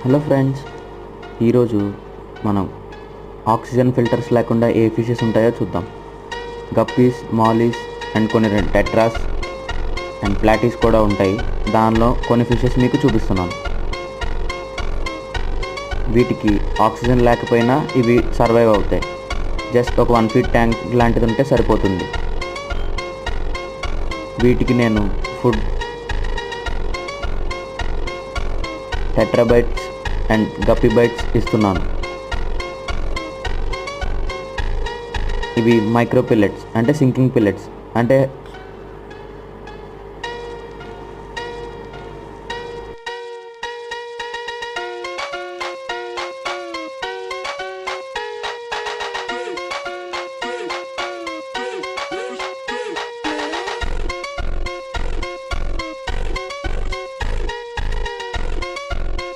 Hello friends, ఈరోజు మనం oxygen filters లేకుండా ఏ ఫిషెస్ ఉంటాయో చూద్దాం. గప్పీస్, మాలీస్ అండ్ కొన్ని టెట్రాస్ అండ్ ప్లాటీస్ కూడా ఉంటాయి. దానిలో కొన్ని ఫిషెస్ మీకు చూపిస్తున్నాను. వీటికి ఆక్సిజన్ లేకపోయినా ఇవి సర్వైవ్ అవుతాయి. జస్ట్ ఒక 1 feet ట్యాంక్ లాంటిది ఉంటే సరిపోతుంది. వీటికి నేను ఫుడ్, టెట్రాబైట్స్ అండ్ గప్పీ బైట్స్ ఇస్తున్నాను. ఇవి మైక్రో పిల్లెట్స్ అంటే సింకింగ్ పిల్లెట్స్, అంటే